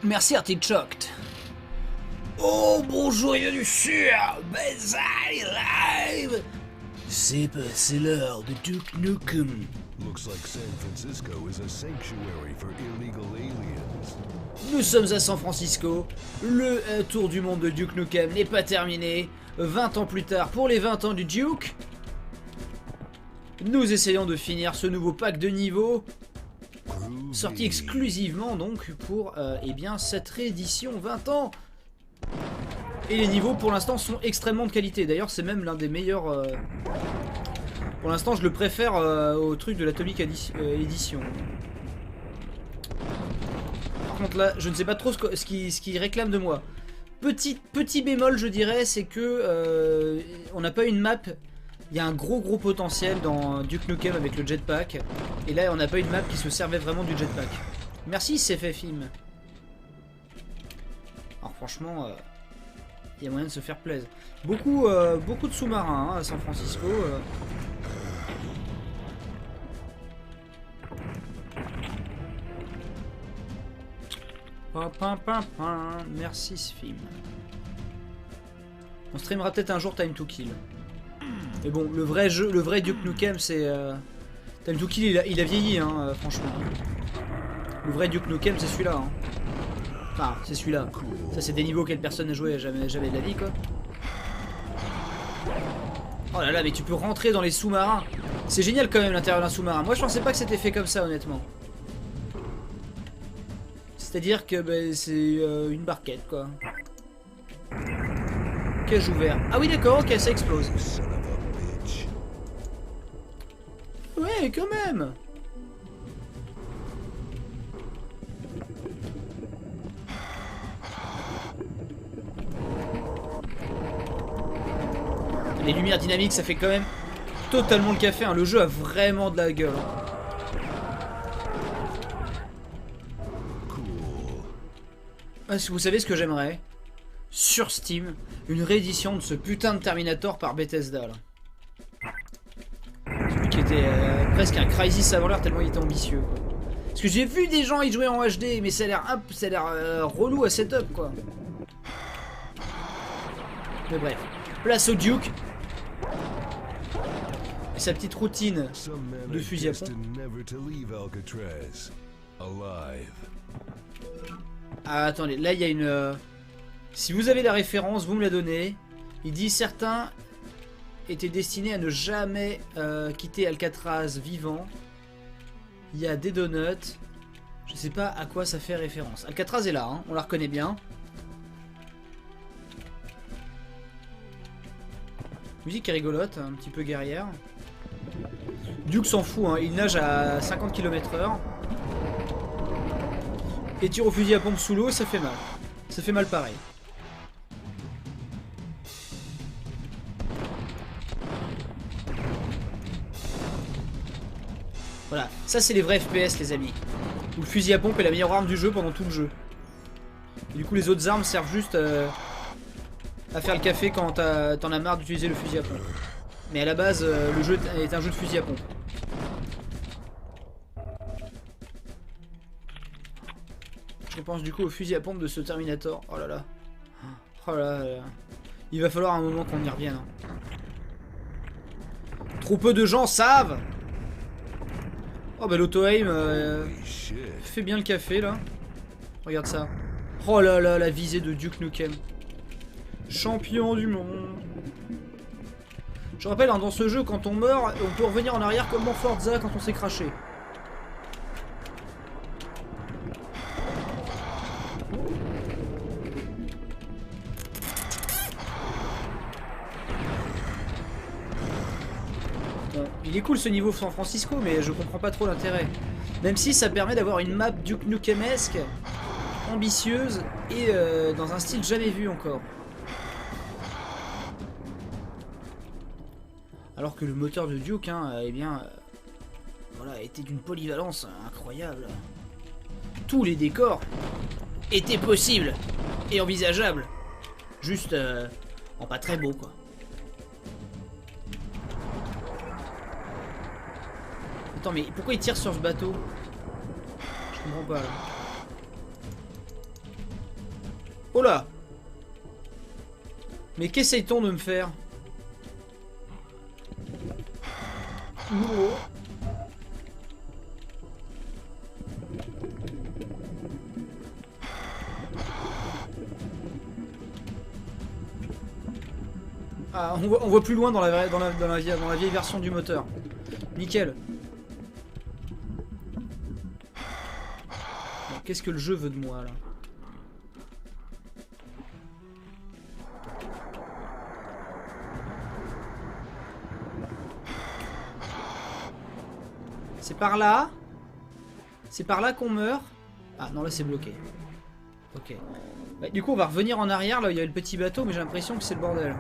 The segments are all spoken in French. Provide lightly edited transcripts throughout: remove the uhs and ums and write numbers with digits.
Merci Artichoke. Oh bonjour et bienvenue sur Benzaï Live. C'est l'heure de Duke Nukem. Looks like San Francisco is a sanctuary for illegal aliens. Nous sommes à San Francisco. Le tour du monde de Duke Nukem n'est pas terminé. 20 ans plus tard, pour les 20 ans du Duke, nous essayons de finir ce nouveau pack de niveaux. Sorti exclusivement donc pour eh bien, cette réédition 20 ans. Et les niveaux pour l'instant sont extrêmement de qualité. D'ailleurs c'est même l'un des meilleurs. Pour l'instant je le préfère au truc de l'Atomic Edition. Par contre là je ne sais pas trop ce qui réclame de moi. Petit bémol je dirais, c'est que on n'a pas une map. Il y a un gros potentiel dans Duke Nukem avec le jetpack. Et là on n'a pas une map qui se servait vraiment du jetpack. Merci CFFim. Alors franchement il y a moyen de se faire plaisir. Beaucoup de sous-marins hein, à San Francisco. Merci Sfim. On streamera peut-être un jour Time to Kill. Mais bon, le vrai jeu, le vrai Duke Nukem, c'est Time to Kill, il a vieilli, hein, franchement. Le vrai Duke Nukem, c'est celui-là. Hein. Enfin, c'est celui-là. Ça, c'est des niveaux auxquels personne n'a joué jamais de la vie, quoi. Oh là là, mais tu peux rentrer dans les sous-marins. C'est génial quand même l'intérieur d'un sous-marin. Moi, je pensais pas que c'était fait comme ça, honnêtement. C'est-à-dire que bah, c'est une barquette, quoi. Cage ouvert. Ah oui, d'accord, ok, ça explose. Ouais, quand même. Les lumières dynamiques, ça fait quand même totalement le café. Hein. Le jeu a vraiment de la gueule. Hein. Ah, vous savez ce que j'aimerais? Sur Steam, une réédition de ce putain de Terminator par Bethesda. Là. Celui qui était presque un Crysis avant l'heure tellement il était ambitieux. Quoi. Parce que j'ai vu des gens y jouer en HD, mais ça a l'air relou à setup quoi. Mais bref, place au Duke. Et sa petite routine de fusil à pompe. Ah, attendez, là il y a une... Si vous avez la référence, vous me la donnez. Il dit certains étaient destinés à ne jamais quitter Alcatraz vivant. Il y a des donuts. Je sais pas à quoi ça fait référence. Alcatraz est là, hein, on la reconnaît bien. Musique est rigolote, un petit peu guerrière. Duke s'en fout, hein, il nage à 50 km/h. Et tire au fusil à pompe sous l'eau, ça fait mal. Ça fait mal pareil. Voilà, ça c'est les vrais FPS les amis. Où le fusil à pompe est la meilleure arme du jeu pendant tout le jeu. Et du coup les autres armes servent juste à faire le café quand t'en as marre d'utiliser le fusil à pompe. Mais à la base le jeu est un jeu de fusil à pompe. Je pense du coup au fusil à pompe de ce Terminator. Oh là là. Oh là là. Il va falloir un moment qu'on y revienne. Hein. Trop peu de gens savent. Oh bah l'auto-aim fait bien le café là. Regarde ça. Oh là là, la visée de Duke Nukem. Champion du monde. Je rappelle, hein, dans ce jeu, quand on meurt, on peut revenir en arrière comme dans Forza quand on s'est craché. Il est cool ce niveau San Francisco, mais je comprends pas trop l'intérêt. Même si ça permet d'avoir une map Duke Nukemesque, ambitieuse et dans un style jamais vu encore. Alors que le moteur de Duke, hein, eh bien, voilà, était d'une polyvalence incroyable. Tous les décors étaient possibles et envisageables. Juste en pas très beau quoi. Attends, mais pourquoi il tire sur ce bateau? Je comprends pas. Là. Oh là! Mais qu'essaye-t-on de me faire? Oh. Ah, on voit plus loin dans la vieille version du moteur. Nickel. Bon, qu'est-ce que le jeu veut de moi là? C'est par là? C'est par là qu'on meurt? Ah non, là c'est bloqué. Ok. Bah, du coup on va revenir en arrière, là où il y a le petit bateau, mais j'ai l'impression que c'est le bordel.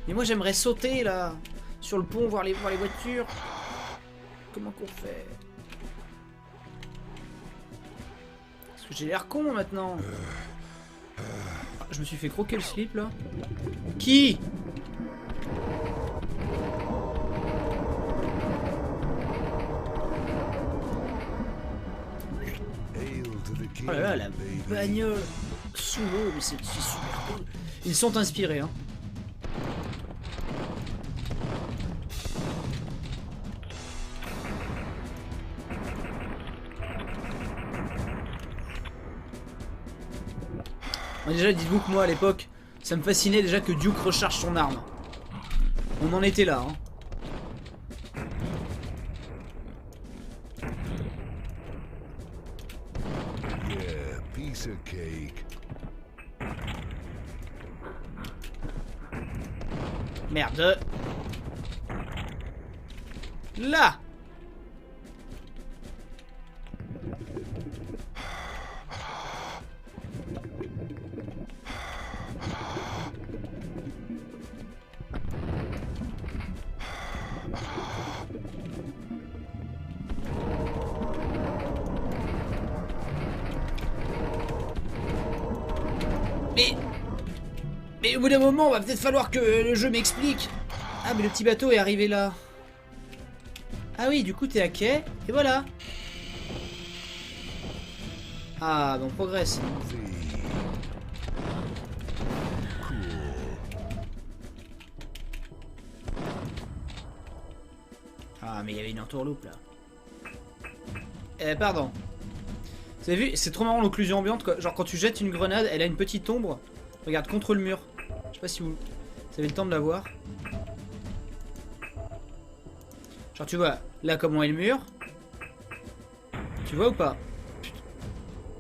Mais moi j'aimerais sauter là, sur le pont, voir les voitures. Comment qu'on fait? Parce que j'ai l'air con maintenant. Ah, je me suis fait croquer le slip là. Qui? Oh là là, la bagnole sous l'eau, mais c'est super cool. Ils sont inspirés, hein. Bon, déjà, dites-vous que moi, à l'époque, ça me fascinait déjà que Duke recharge son arme. On en était là, hein. Merde. Là. Mais au bout d'un moment, va peut-être falloir que le jeu m'explique. Ah, mais le petit bateau est arrivé là. Ah oui, du coup, t'es à quai, et voilà. Ah, bon, on progresse. Ah, mais il y avait une entourloupe là. Pardon. Vous avez vu, c'est trop marrant l'occlusion ambiante, quoi. Genre quand tu jettes une grenade, elle a une petite ombre. Regarde, contre le mur. Je sais pas si vous avez le temps de la voir. Genre tu vois, là comment est le mur. Tu vois ou pas?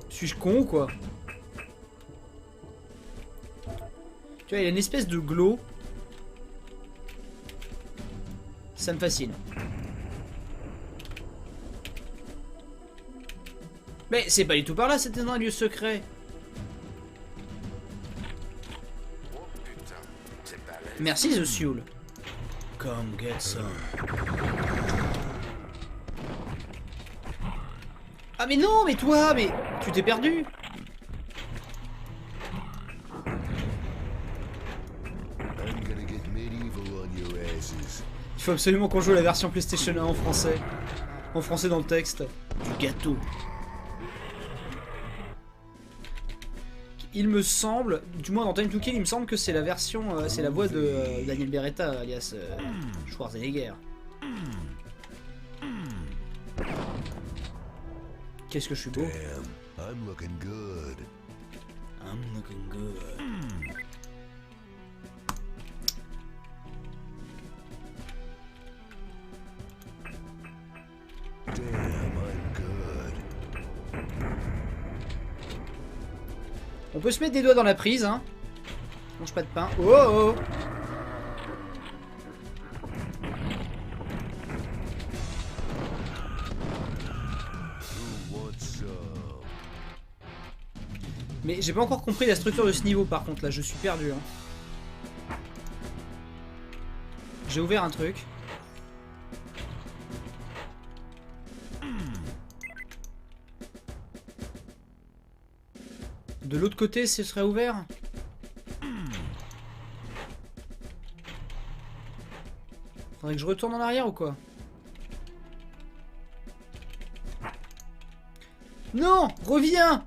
Suis-je con ou quoi? Tu vois, il y a une espèce de glow. Ça me fascine. Mais c'est pas du tout par là, c'était dans un lieu secret. Merci The Sioul. Come get some. Ah mais non, mais toi, mais tu t'es perdu. Il faut absolument qu'on joue la version PlayStation 1 en français. En français dans le texte. Du gâteau. Il me semble, du moins dans Time to Kill, il me semble que c'est la version, c'est la voix de Daniel Beretta, alias Schwarzenegger. Qu'est-ce que je suis beau. I'm looking good. I'm looking good. Damn, I'm good. On peut se mettre des doigts dans la prise, hein. Mange pas de pain. Oh oh. Mais j'ai pas encore compris la structure de ce niveau par contre, là je suis perdu, hein. J'ai ouvert un truc. De l'autre côté, ce serait ouvert. Faudrait que je retourne en arrière ou quoi? Non! Reviens!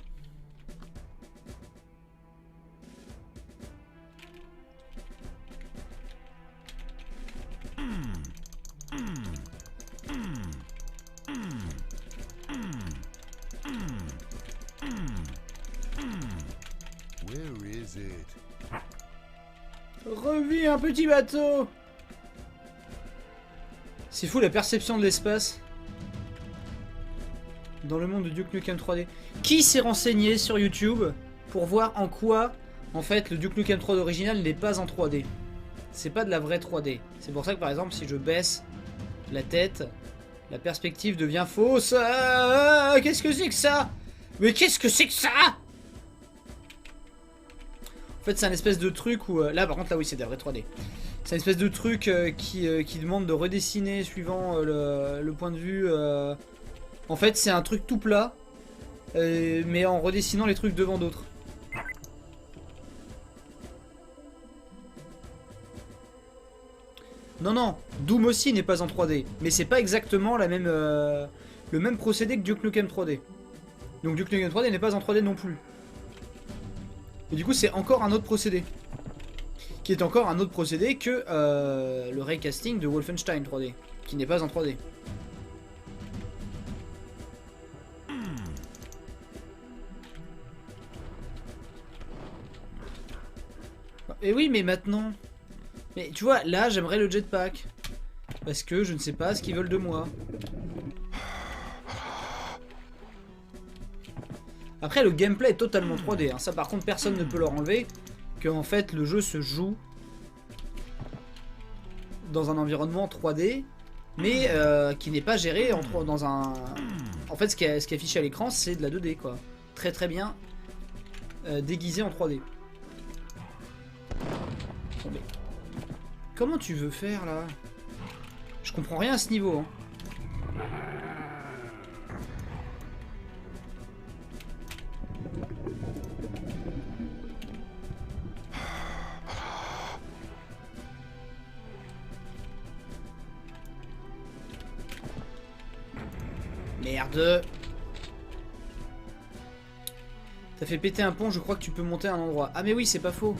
Where is it? Reviens, petit bateau! C'est fou la perception de l'espace dans le monde de Duke Nukem 3D. Qui s'est renseigné sur YouTube pour voir en quoi, en fait, le Duke Nukem 3D original n'est pas en 3D? C'est pas de la vraie 3D. C'est pour ça que, par exemple, si je baisse la tête, la perspective devient fausse. Qu'est-ce que c'est que ça? Mais qu'est-ce que c'est que ça? En fait, c'est un espèce de truc où... là, par contre, là, oui, c'est de la vraie 3D. C'est une espèce de truc qui demande de redessiner suivant le point de vue. En fait, c'est un truc tout plat, mais en redessinant les trucs devant d'autres. Non, non, Doom aussi n'est pas en 3D, mais c'est pas exactement la même, le même procédé que Duke Nukem 3D. Donc Duke Nukem 3D n'est pas en 3D non plus. Et du coup, c'est encore un autre procédé. Qui est encore un autre procédé que le raycasting de Wolfenstein 3D, qui n'est pas en 3D. Et oui, mais maintenant... Mais tu vois, là, j'aimerais le jetpack. Parce que je ne sais pas ce qu'ils veulent de moi. Après, le gameplay est totalement 3D. Hein. Ça, par contre, personne ne peut leur enlever. Que, en fait, le jeu se joue dans un environnement 3D, mais qui n'est pas géré dans un... En fait, ce qui est affiché à l'écran, c'est de la 2D, quoi. Très très bien déguisé en 3D. Mais comment tu veux faire, là? Je comprends rien à ce niveau, hein. Merde. T'as fait péter un pont, je crois que tu peux monter à un endroit. Ah mais oui, c'est pas faux.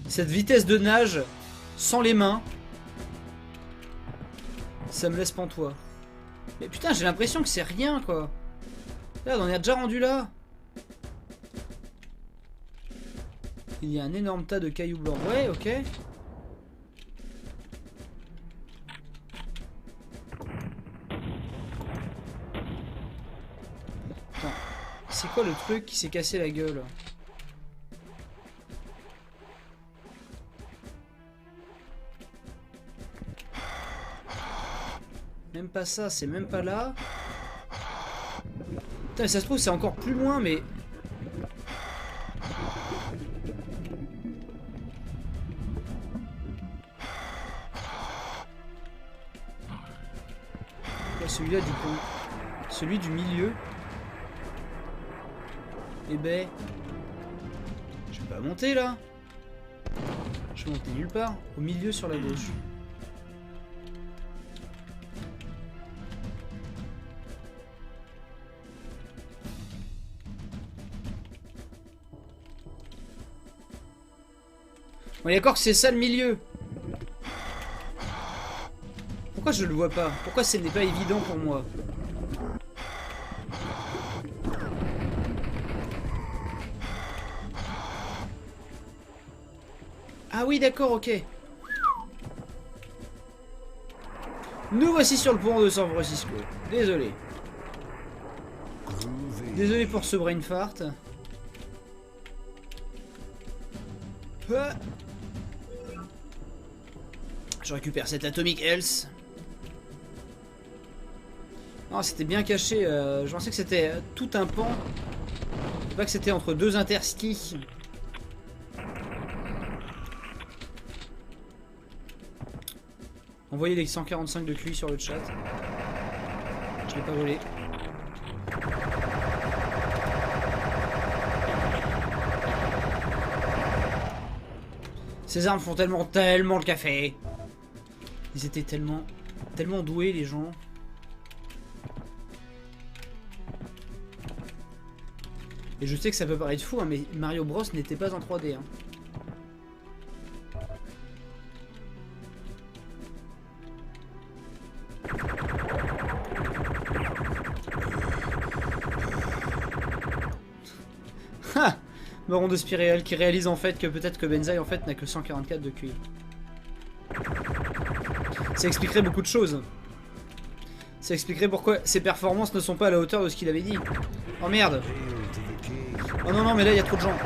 Cette vitesse de nage, sans les mains, ça me laisse pantois. Mais putain, j'ai l'impression que c'est rien, quoi. Là, on est déjà rendu là. Il y a un énorme tas de cailloux blancs. Ouais, ok. Attends. C'est quoi le truc qui s'est cassé la gueule? Même pas ça, c'est même pas là. Putain, mais ça se trouve, c'est encore plus loin, mais... Celui-là du pont. Celui du milieu. Eh ben... Je vais pas monter là. Je vais monter nulle part. Au milieu sur la gauche. On est d'accord que c'est ça le milieu. Pourquoi je le vois pas? Pourquoi ce n'est pas évident pour moi? Ah oui, d'accord, ok. Nous voici sur le pont de San Francisco. Désolé. Désolé pour ce brain fart. Je récupère cette Atomic Health. Non, c'était bien caché. Je pensais que c'était tout un pan. Je sais pas que c'était entre deux interstices. Envoyez les 145 de QI sur le chat. Je l'ai pas volé. Ces armes font tellement le café. Ils étaient tellement doués les gens. Et je sais que ça peut paraître fou, hein, mais Mario Bros n'était pas en 3D. Hein. Ha! Baron de Spiréal qui réalise en fait que peut-être que Benzaï en fait n'a que 144 de QI. Ça expliquerait beaucoup de choses. Ça expliquerait pourquoi ses performances ne sont pas à la hauteur de ce qu'il avait dit. Oh merde! Oh non, non, mais là il y a trop de gens.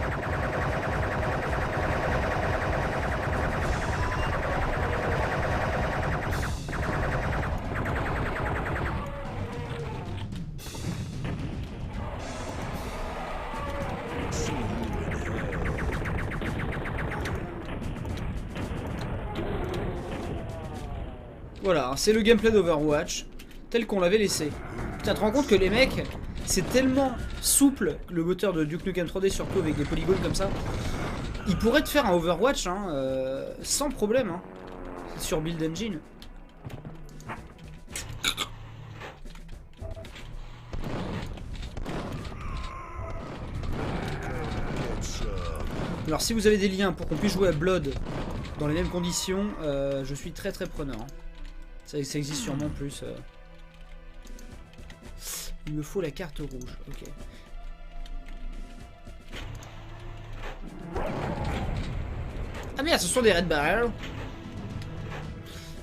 Voilà, c'est le gameplay d'Overwatch tel qu'on l'avait laissé. Putain, tu te rends compte que les mecs, c'est tellement souple, le moteur de Duke Nukem 3D, surtout avec des polygones comme ça. Ils pourraient te faire un Overwatch hein, sans problème hein, sur Build Engine. Alors si vous avez des liens pour qu'on puisse jouer à Blood dans les mêmes conditions, je suis très preneur. Hein. Ça existe sûrement plus. Il me faut la carte rouge. Ok. Ah merde, ce sont des Red Barrel.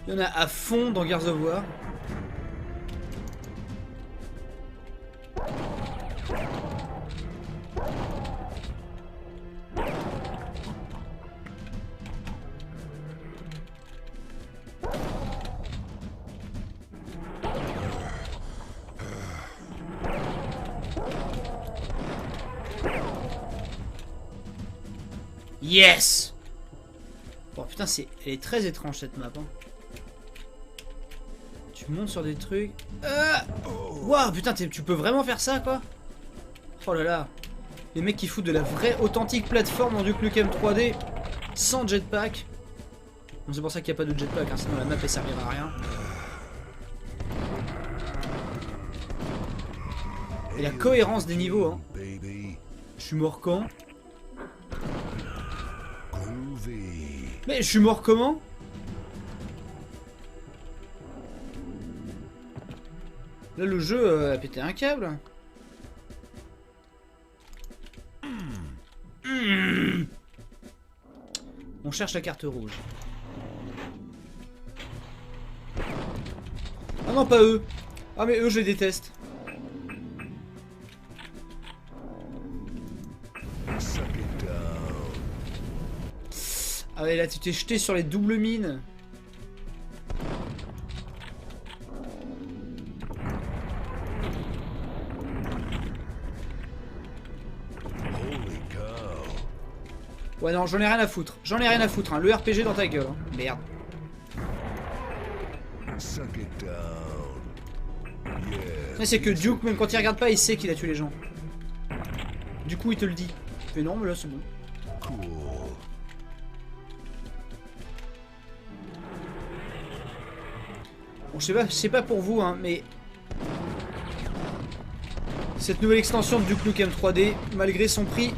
Il y en a à fond dans Gears of War. Yes! Bon putain, elle est très étrange cette map. Hein. Tu montes sur des trucs. Waouh, putain, tu peux vraiment faire ça quoi? Oh là là. Les mecs qui foutent de la vraie authentique plateforme dans Duke Nukem 3D sans jetpack. Bon, c'est pour ça qu'il n'y a pas de jetpack, hein, sinon la map elle servira à rien. Et la cohérence des niveaux. Hein. Je suis mort quand? Mais je suis mort comment? Là le jeu a pété un câble. On cherche la carte rouge. Ah non pas eux. Ah mais eux je les déteste. Ah ouais là tu t'es jeté sur les doubles mines. Ouais non j'en ai rien à foutre. J'en ai rien à foutre hein. Le RPG dans ta gueule hein. Merde. Mais c'est que Duke même quand il regarde pas il sait qu'il a tué les gens. Du coup il te le dit. Mais non mais là c'est bon. Bon, je sais pas pour vous, hein, mais cette nouvelle extension de Duke Nukem 3D, malgré son prix,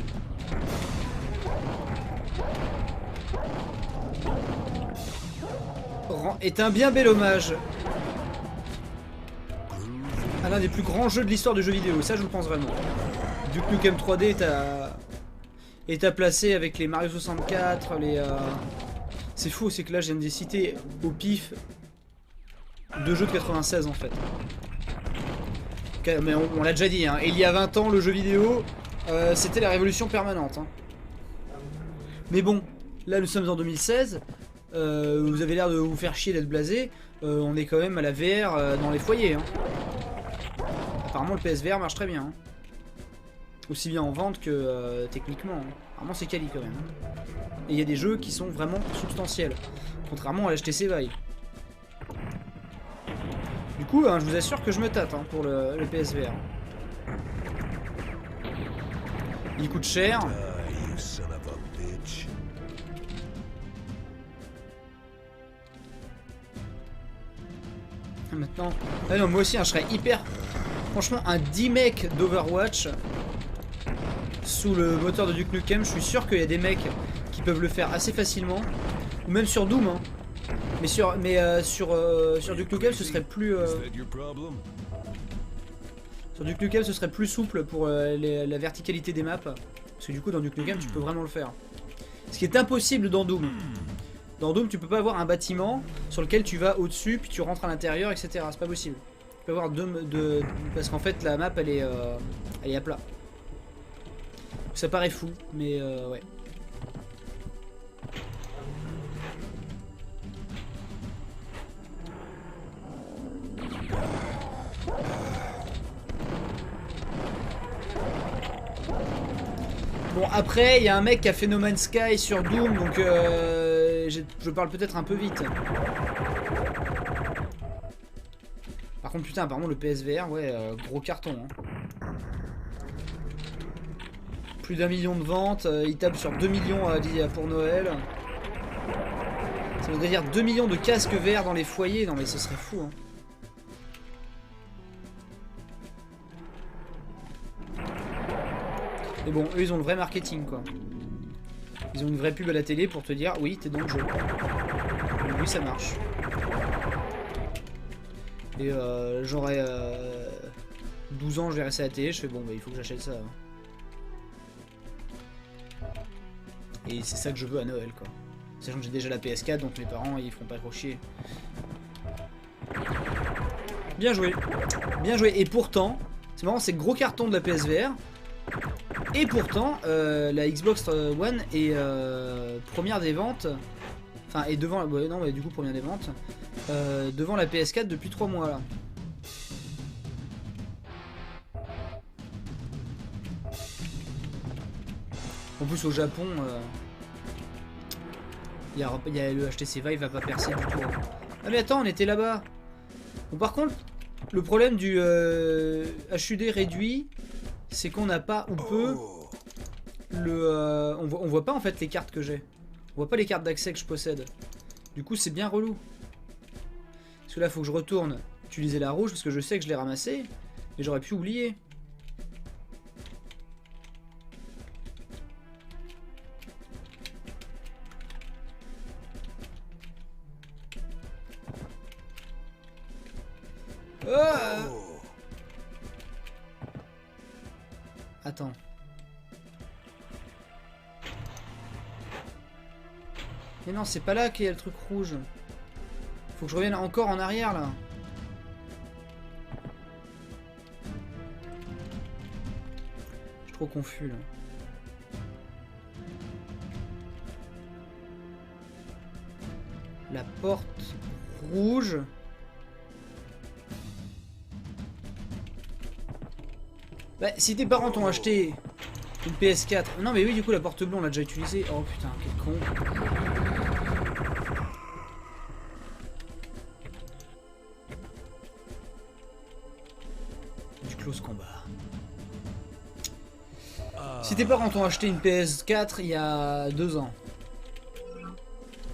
est un bien bel hommage à l'un des plus grands jeux de l'histoire de jeux vidéo. Ça, je le pense vraiment. Duke Nukem 3D est à placer avec les Mario 64, les. C'est fou, c'est que là, je viens de les citer au pif. Deux jeux de 96 en fait. Mais on l'a déjà dit, hein. Et il y a 20 ans, le jeu vidéo, c'était la révolution permanente. Hein. Mais bon, là nous sommes en 2016. Vous avez l'air de vous faire chier d'être blasé. On est quand même à la VR dans les foyers. Hein. Apparemment, le PSVR marche très bien. Hein. Aussi bien en vente que techniquement. Hein. Apparemment, c'est quali quand même. Hein. Et il y a des jeux qui sont vraiment substantiels. Contrairement à l'HTC Vive. Du coup, hein, je vous assure que je me tâte hein, pour le PSVR. Il coûte cher. maintenant. Ah non, moi aussi, hein, je serais hyper... Franchement, un 10 mecs d'Overwatch sous le moteur de Duke Nukem, je suis sûr qu'il y a des mecs qui peuvent le faire assez facilement. Ou même sur Doom, hein. Mais sur Duke Nukem, ce serait plus... Sur Duke Nukem, ce serait plus souple pour la verticalité des maps. Parce que du coup, dans Duke Nukem, tu peux vraiment le faire. Ce qui est impossible dans Doom. Dans Doom, tu peux pas avoir un bâtiment sur lequel tu vas au-dessus, puis tu rentres à l'intérieur, etc. C'est pas possible. Tu peux avoir deux... Parce qu'en fait, la map, elle est à plat. Ça paraît fou, mais ouais. Bon, après, il y a un mec qui a fait No Man's Sky sur Doom, donc je parle peut-être un peu vite. Par contre, putain, apparemment, le PSVR, ouais, gros carton. Hein. Plus d'1 million de ventes, il tape sur 2 millions pour Noël. Ça voudrait dire 2 millions de casques verts dans les foyers, non mais ce serait fou. Hein. Mais bon, eux ils ont le vrai marketing quoi. Ils ont une vraie pub à la télé pour te dire oui t'es dans le jeu. Oui ça marche. Et j'aurais 12 ans, je verrai ça à la télé, je fais bon bah il faut que j'achète ça. Et c'est ça que je veux à Noël quoi. Sachant que j'ai déjà la PS4 donc mes parents ils feront pas trop chier. Bien joué. Bien joué. Et pourtant, c'est marrant, c'est gros carton de la PSVR. Et pourtant, la Xbox One est première des ventes. Enfin, et devant. Ouais, non, mais du coup, première des ventes. Devant la PS4 depuis 3 mois là. En plus, au Japon, il y a le HTC Vive va pas percer du tout. Ah, mais attends, on était là-bas. Bon, par contre, le problème du HUD réduit, c'est qu'on n'a pas ou peu le. On voit pas en fait les cartes que j'ai. On voit pas les cartes d'accès que je possède. Du coup, c'est bien relou. Parce que là, faut que je retourne utiliser la rouge parce que je sais que je l'ai ramassée. Mais j'aurais pu oublier. Attends. Mais non, c'est pas là qu'il y a le truc rouge. Faut que je revienne encore en arrière là. Je suis trop confus là. La porte rouge. Bah, si tes parents t'ont acheté une PS4... Non mais oui, du coup la porte bleue on l'a déjà utilisée. Oh putain, quel con. Du close combat. Si tes parents t'ont acheté une PS4 il y a 2 ans.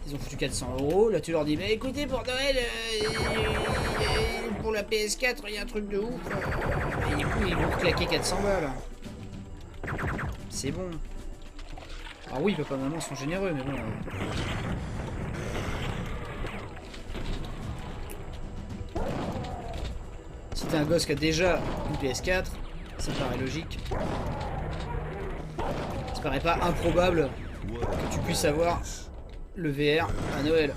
Ils ont foutu 400 €. Là tu leur dis, bah écoutez pour Noël, pour la PS4 il y a un truc de ouf. Et du coup ils vont claquer 400 balles. C'est bon. Alors oui, papa, maman sont généreux, mais bon. Si t'es un gosse qui a déjà une PS4, ça paraît logique. Ça paraît pas improbable que tu puisses avoir le VR à Noël.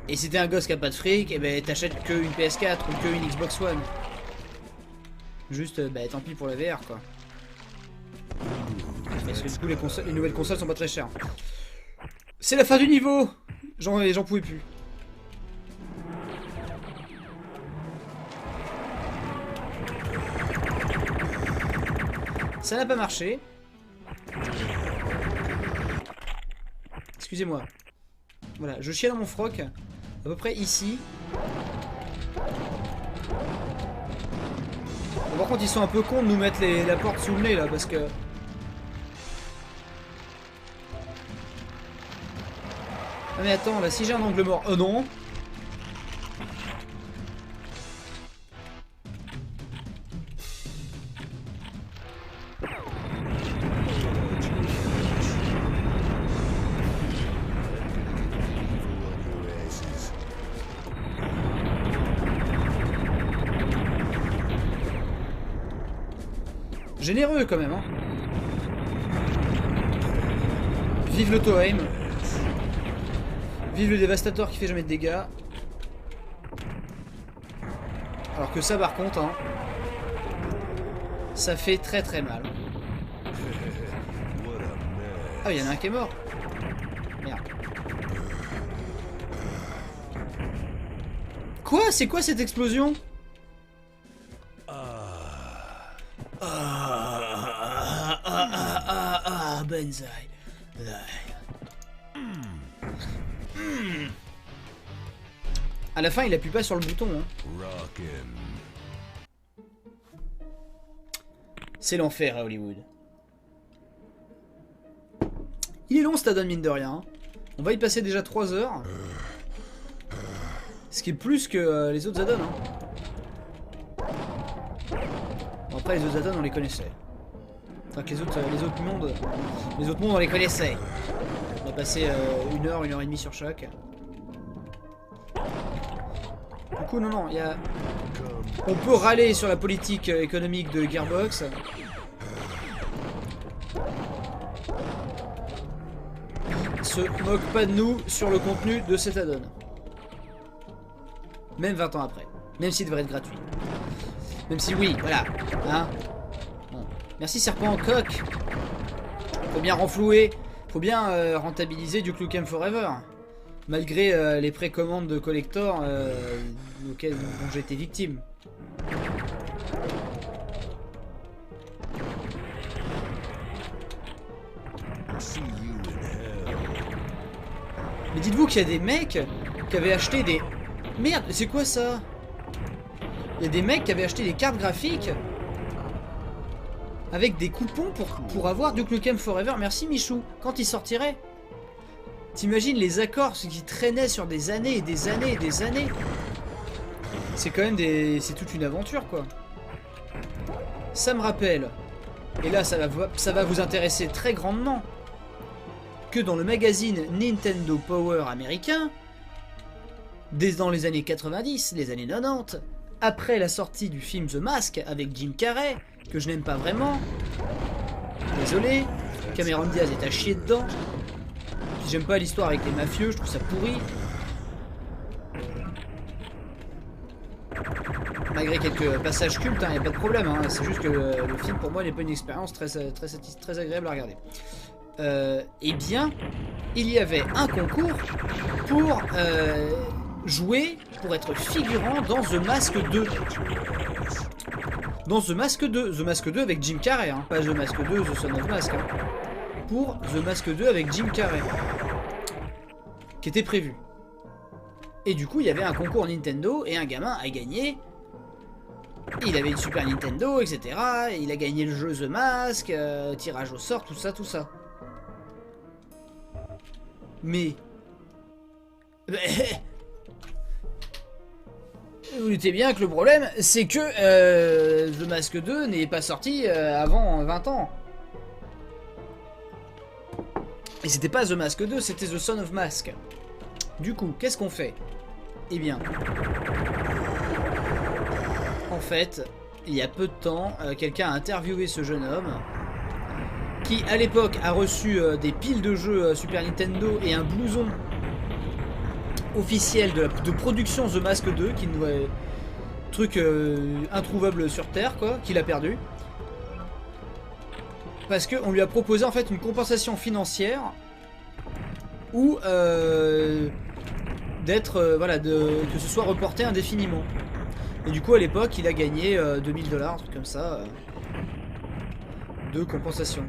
Et si t'es un gosse qui a pas de fric, et ben t'achètes que une PS4 ou que une Xbox One. Juste, bah tant pis pour la VR quoi. Parce que du coup les nouvelles consoles sont pas très chères. C'est la fin du niveau. J'en pouvais plus. Ça n'a pas marché. Excusez-moi. Voilà, je chiais dans mon froc. À peu près ici. Bon, par contre ils sont un peu cons de nous mettre la porte sous le nez là parce que... Ah mais attends, là si j'ai un angle mort... Oh non. Généreux quand même, hein. Vive l'auto-aim. Vive le dévastateur qui fait jamais de dégâts. Alors que ça par contre, hein, ça fait très très mal. Ah, il y en a un qui est mort. Merde. Quoi? C'est quoi cette explosion? Banzai. À la fin, il appuie pas sur le bouton. Hein. C'est l'enfer à Hollywood. Il est long cet add-on, mine de rien. Hein. On va y passer déjà 3 heures. Ce qui est plus que les autres add-ons. Hein. Bon, après, les autres add-ons, on les connaissait. Enfin, que les autres mondes on les connaissait. On a passé 1 heure, 1 heure et demie sur chaque. Du coup, non, il y a... On peut râler sur la politique économique de Gearbox. Ils se moquent pas de nous sur le contenu de cet add-on. Même 20 ans après. Même s'il devrait être gratuit. Même si oui, voilà. Hein. Bon. Merci Serpent Coq. Faut bien renflouer. Faut bien rentabiliser du Nukem Forever. Malgré les précommandes de collector dont j'ai été victime. Mais dites-vous qu'il y a des mecs qui avaient acheté des... Merde, c'est quoi ça? Il y a des mecs qui avaient acheté des cartes graphiques avec des coupons pour avoir Duke Nukem Forever. Merci Michou. Quand il sortirait. T'imagines les accords qui traînaient sur des années et des années et des années. C'est quand même des... C'est toute une aventure quoi. Ça me rappelle, et là ça va vous intéresser très grandement, que dans le magazine Nintendo Power américain, dans les années 90, les années 90, après la sortie du film The Mask avec Jim Carrey, que je n'aime pas vraiment, désolé, Cameron Diaz est à chier dedans, j'aime pas l'histoire avec les mafieux, je trouve ça pourri. Malgré quelques passages cultes, il n'y a pas de problème, hein, c'est juste que le film pour moi n'est pas une expérience très agréable à regarder. Eh bien, il y avait un concours pour jouer, pour être figurant dans The Mask 2. Dans The Mask 2, The Mask 2 avec Jim Carrey, hein, pas The Mask 2, The Son of Mask. Hein, pour The Mask 2 avec Jim Carrey, qui était prévu. Et du coup, il y avait un concours Nintendo et un gamin a gagné. Il avait une Super Nintendo, etc. Il a gagné le jeu The Mask, tirage au sort, tout ça, tout ça. Mais... Vous doutez bien que le problème, c'est que The Mask 2 n'est pas sorti avant 20 ans. Et c'était pas The Mask 2, c'était The Son of Mask. Du coup, qu'est-ce qu'on fait? Eh bien... En fait, il y a peu de temps, quelqu'un a interviewé ce jeune homme qui, à l'époque, a reçu des piles de jeux Super Nintendo et un blouson officiel de production The Mask 2, qui nous est truc introuvable sur Terre, quoi, qu'il a perdu. Parce qu'on lui a proposé en fait une compensation financière ou d'être, voilà, que ce soit reporté indéfiniment. Et du coup, à l'époque, il a gagné 2000 $, un truc comme ça, de compensation.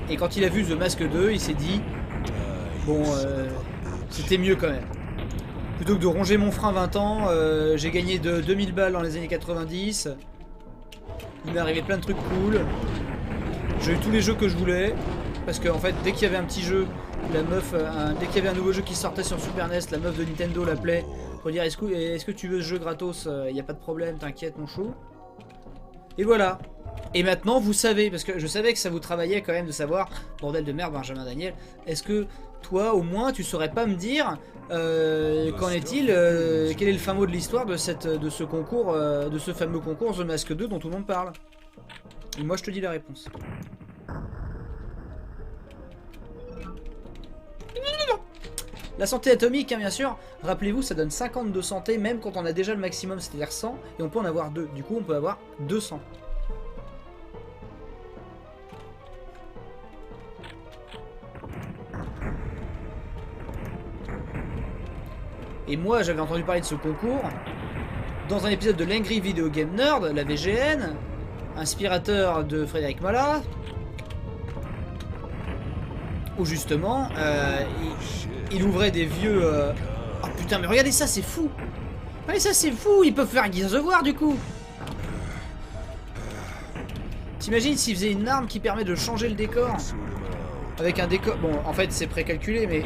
Et quand il a vu The Mask 2, il s'est dit, bon, c'était mieux quand même. Plutôt que de ronger mon frein 20 ans, j'ai gagné 2000 balles dans les années 90. Il m'est arrivé plein de trucs cool. J'ai eu tous les jeux que je voulais. Parce qu'en fait, dès qu'il y avait un petit jeu, la meuf, dès qu'il y avait un nouveau jeu qui sortait sur Super NES, la meuf de Nintendo l'appelait pour dire est-ce que tu veux ce jeu gratos? Il n'y a pas de problème, t'inquiète mon chou. Et voilà. Et maintenant vous savez, parce que je savais que ça vous travaillait quand même de savoir, bordel de merde Benjamin Daniel, est-ce que toi au moins tu saurais pas me dire qu'en est-il, quel est le fin mot de l'histoire de ce concours, de ce fameux concours The Mask 2 dont tout le monde parle? Et moi je te dis la réponse. La santé atomique, hein, bien sûr, rappelez-vous, ça donne 50 de santé, même quand on a déjà le maximum, c'est-à-dire 100, et on peut en avoir 2. Du coup, on peut avoir 200. Et moi, j'avais entendu parler de ce concours dans un épisode de l'Angry Video Game Nerd, la VGN, inspirateur de Frédéric Mola, où justement, il ouvrait des vieux... Oh putain, mais regardez ça, c'est fou! Regardez ça, c'est fou! Ils peuvent faire Gears of War, du coup! T'imagines s'ils faisaient une arme qui permet de changer le décor? Avec un décor... Bon, en fait, c'est précalculé, mais...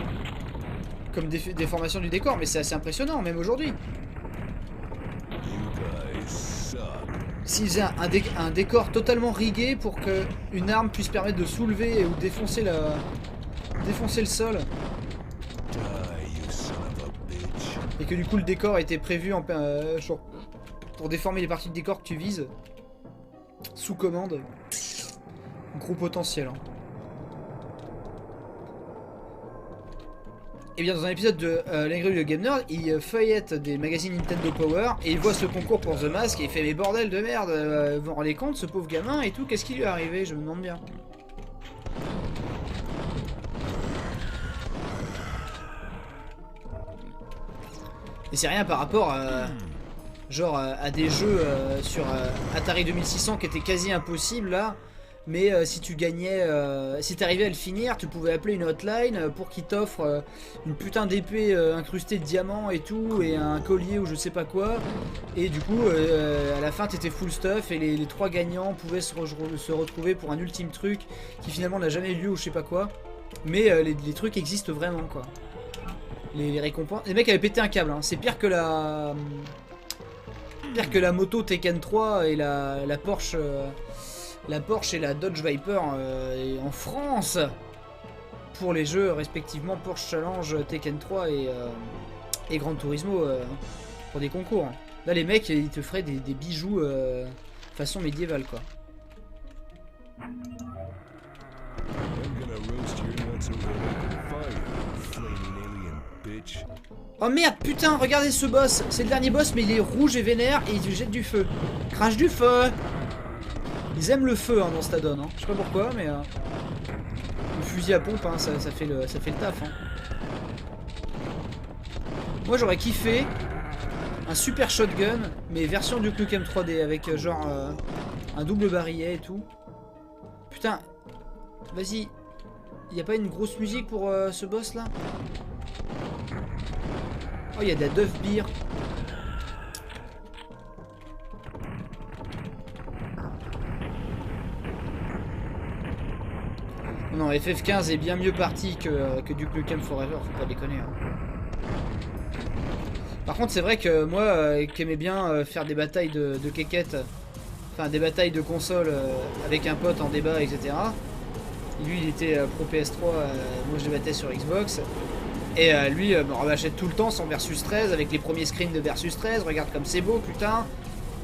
Comme déformation du décor, mais c'est assez impressionnant, même aujourd'hui. S'ils faisaient un décor totalement rigué pour qu'une arme puisse permettre de soulever ou défoncer le sol. Et que du coup le décor était prévu pour déformer les parties de décor que tu vises. Sous commande. Gros potentiel. Hein. Et bien dans un épisode de l'Angry Video Game Nerd, il feuillette des magazines Nintendo Power et il voit ce concours pour The Mask et il fait mais bordel de merde, vous vous rendez compte ce pauvre gamin et tout, qu'est-ce qui lui est arrivé, je me demande bien. Et c'est rien par rapport genre à des jeux sur Atari 2600 qui étaient quasi impossibles là. Mais si tu gagnais, si t'arrivais à le finir, tu pouvais appeler une hotline pour qu'ils t'offrent une putain d'épée incrustée de diamants et tout, et un collier ou je sais pas quoi. Et du coup, à la fin, t'étais full stuff et les 3 gagnants pouvaient se retrouver pour un ultime truc qui finalement n'a jamais eu lieu ou je sais pas quoi. Mais les trucs existent vraiment quoi. Les récompenses. Les mecs avaient pété un câble, hein. C'est pire que la moto Tekken 3 et la Porsche. La Porsche et la Dodge Viper en France pour les jeux respectivement Porsche Challenge, Tekken 3 et Gran Turismo pour des concours. Là les mecs ils te feraient des bijoux façon médiévale quoi. Oh merde putain regardez ce boss, c'est le dernier boss mais il est rouge et vénère et il jette du feu. Crache du feu. Ils aiment le feu hein, dans Stadon, hein. Je sais pas pourquoi, mais le fusil à pompe, hein, ça fait le taf. Hein. Moi j'aurais kiffé un super shotgun, mais version du Duke Nukem 3D, avec genre un double barillet et tout. Putain, vas-y, y a pas une grosse musique pour ce boss là? Oh, y a de la Duff Beer. Non, FF15 est bien mieux parti que Duke Nukem Forever, faut pas déconner. Hein. Par contre, c'est vrai que moi, qui aimais bien faire des batailles de quéquettes, enfin des batailles de console avec un pote en débat, etc. Lui, il était pro PS3, moi je débattais sur Xbox. Et lui me rabâchait tout le temps son Versus 13 avec les premiers screens de Versus 13. Regarde comme c'est beau, putain.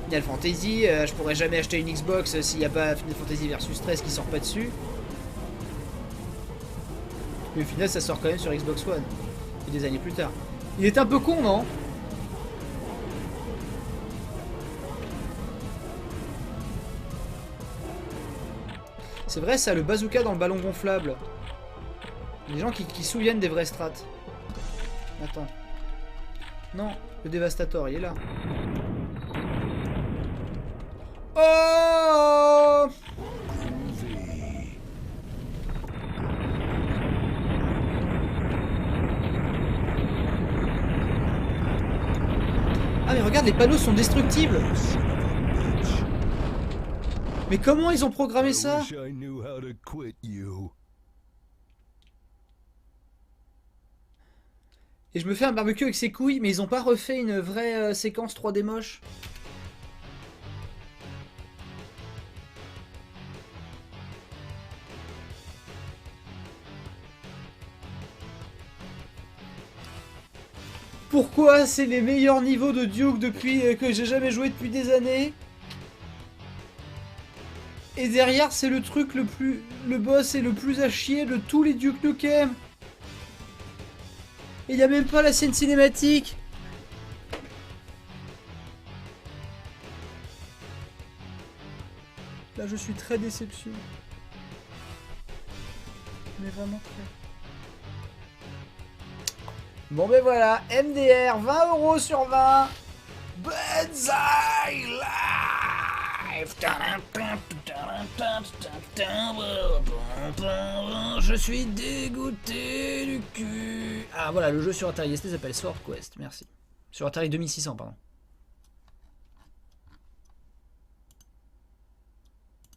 Final Fantasy, je pourrais jamais acheter une Xbox s'il n'y a pas Final Fantasy Versus 13 qui sort pas dessus. Mais au final ça sort quand même sur Xbox One. Et des années plus tard. Il est un peu con, non? C'est vrai ça, le bazooka dans le ballon gonflable. Les gens qui se souviennent des vraies strats. Attends. Non, le Devastator, il est là. Oh! Ah mais regarde, les panneaux sont destructibles. Mais comment ils ont programmé ça? Et je me fais un barbecue avec ses couilles, mais ils ont pas refait une vraie séquence 3D moche. pourquoi c'est les meilleurs niveaux de Duke depuis que j'ai jamais joué depuis des années. Et derrière, c'est le truc le plus... Le boss est le plus à chier de tous les Duke Nukem. Et il n'y a même pas la scène cinématique. Là, je suis très déception. Mais vraiment très. Bon ben voilà, MDR, 20 € sur 20. Banzai Live. Je suis dégoûté du cul. Ah voilà, le jeu sur Atari ST s'appelle Sword Quest, merci. Sur Atari 2600, pardon.